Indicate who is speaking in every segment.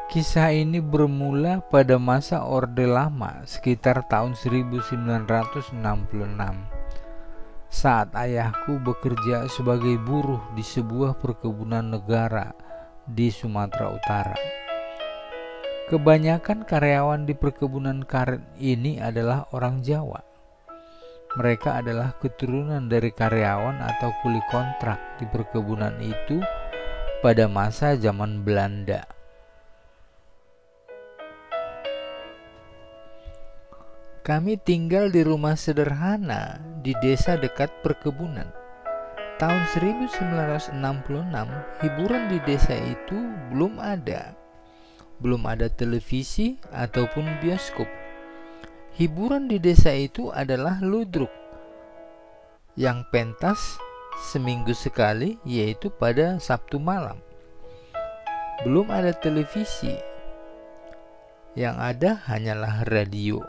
Speaker 1: Kisah ini bermula pada masa Orde Lama sekitar tahun 1966 saat ayahku bekerja sebagai buruh di sebuah perkebunan negara di Sumatera Utara. Kebanyakan karyawan di perkebunan karet ini adalah orang Jawa. Mereka adalah keturunan dari karyawan atau kuli kontrak di perkebunan itu pada masa zaman Belanda. Kami tinggal di rumah sederhana di desa dekat perkebunan. Tahun 1966, hiburan di desa itu belum ada. Belum ada televisi ataupun bioskop. Hiburan di desa itu adalah ludruk yang pentas seminggu sekali, yaitu pada Sabtu malam. Belum ada televisi. Yang ada hanyalah radio.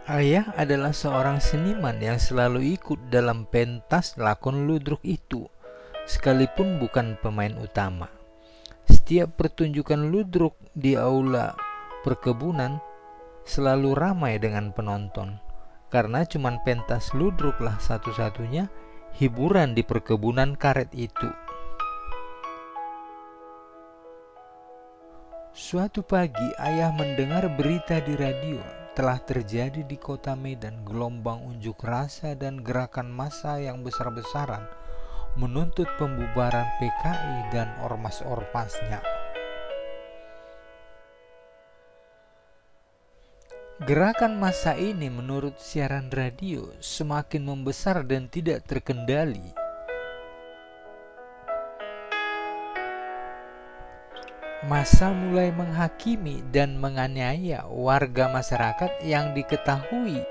Speaker 1: Ayah adalah seorang seniman yang selalu ikut dalam pentas lakon ludruk itu, sekalipun bukan pemain utama. Setiap pertunjukan ludruk di aula perkebunan selalu ramai dengan penonton, karena cuma pentas ludruklah satu-satunya hiburan di perkebunan karet itu. Suatu pagi ayah mendengar berita di radio. Telah terjadi di kota Medan gelombang unjuk rasa dan gerakan massa yang besar-besaran menuntut pembubaran PKI dan ormas-ormasnya. Gerakan massa ini menurut siaran radio semakin membesar dan tidak terkendali. Massa mulai menghakimi dan menganiaya warga masyarakat yang diketahui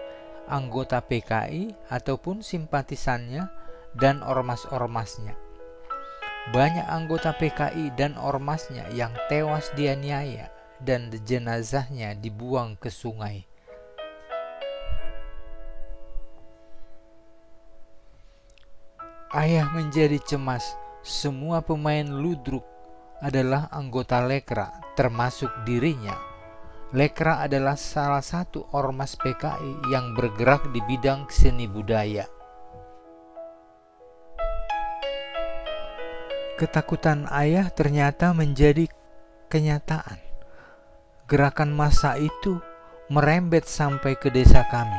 Speaker 1: anggota PKI ataupun simpatisannya dan ormas-ormasnya. Banyak anggota PKI dan ormasnya yang tewas dianiaya dan jenazahnya dibuang ke sungai. Ayah menjadi cemas. Semua pemain ludruk adalah anggota Lekra, termasuk dirinya. Lekra adalah salah satu ormas PKI yang bergerak di bidang seni budaya. Ketakutan ayah ternyata menjadi kenyataan. Gerakan massa itu merembet sampai ke desa kami.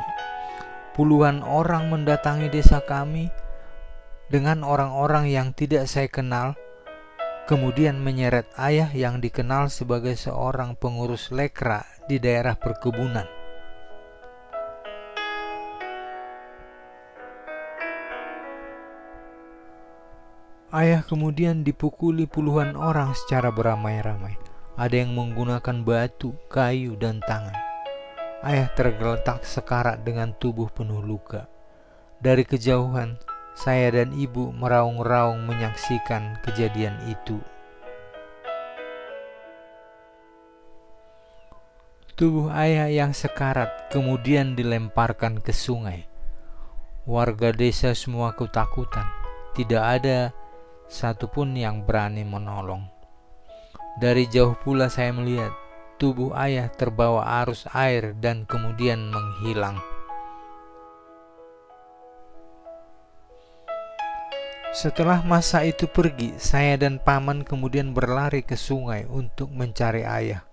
Speaker 1: Puluhan orang mendatangi desa kami dengan orang-orang yang tidak saya kenal, kemudian menyeret ayah yang dikenal sebagai seorang pengurus Lekra di daerah perkebunan. Ayah kemudian dipukuli puluhan orang secara beramai-ramai. Ada yang menggunakan batu, kayu, dan tangan. Ayah tergeletak sekarat dengan tubuh penuh luka. Dari kejauhan, saya dan ibu meraung-raung menyaksikan kejadian itu. Tubuh ayah yang sekarat kemudian dilemparkan ke sungai. Warga desa semua ketakutan. Tidak ada satupun yang berani menolong. Dari jauh pula saya melihat tubuh ayah terbawa arus air dan kemudian menghilang. Setelah massa itu pergi, saya dan paman kemudian berlari ke sungai untuk mencari ayah.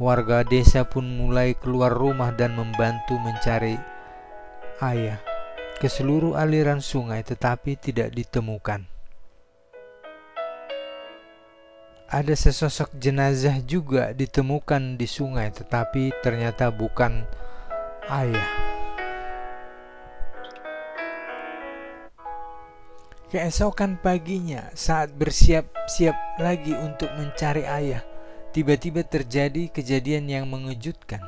Speaker 1: Warga desa pun mulai keluar rumah dan membantu mencari ayah ke seluruh aliran sungai, tetapi tidak ditemukan. Ada sesosok jenazah juga ditemukan di sungai, tetapi ternyata bukan ayah. Keesokan paginya, saat bersiap-siap lagi untuk mencari ayah, tiba-tiba terjadi kejadian yang mengejutkan.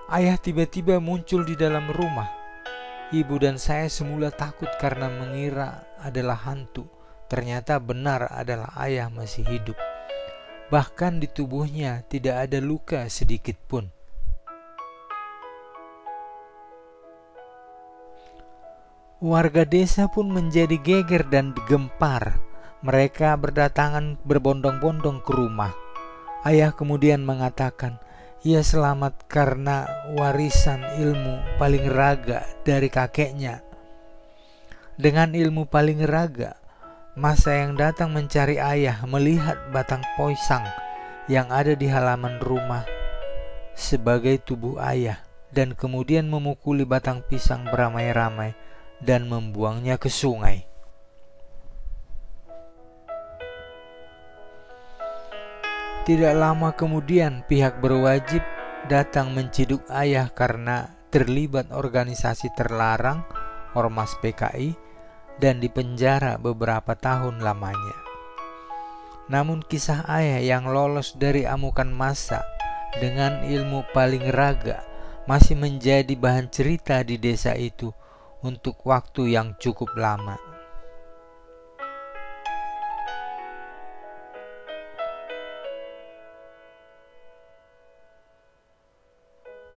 Speaker 1: Ayah tiba-tiba muncul di dalam rumah. Ibu dan saya semula takut karena mengira adalah hantu. Ternyata benar adalah ayah masih hidup. Bahkan di tubuhnya tidak ada luka sedikit pun. Warga desa pun menjadi geger dan gempar. Mereka berdatangan berbondong-bondong ke rumah. Ayah kemudian mengatakan, ia selamat karena warisan ilmu paling raga dari kakeknya. Dengan ilmu paling raga, masa yang datang mencari ayah melihat batang pisang yang ada di halaman rumah sebagai tubuh ayah, dan kemudian memukuli batang pisang beramai-ramai dan membuangnya ke sungai. Tidak lama kemudian pihak berwajib datang menciduk ayah karena terlibat organisasi terlarang Ormas PKI dan dipenjara beberapa tahun lamanya. Namun kisah ayah yang lolos dari amukan massa dengan ilmu paling raga masih menjadi bahan cerita di desa itu untuk waktu yang cukup lama.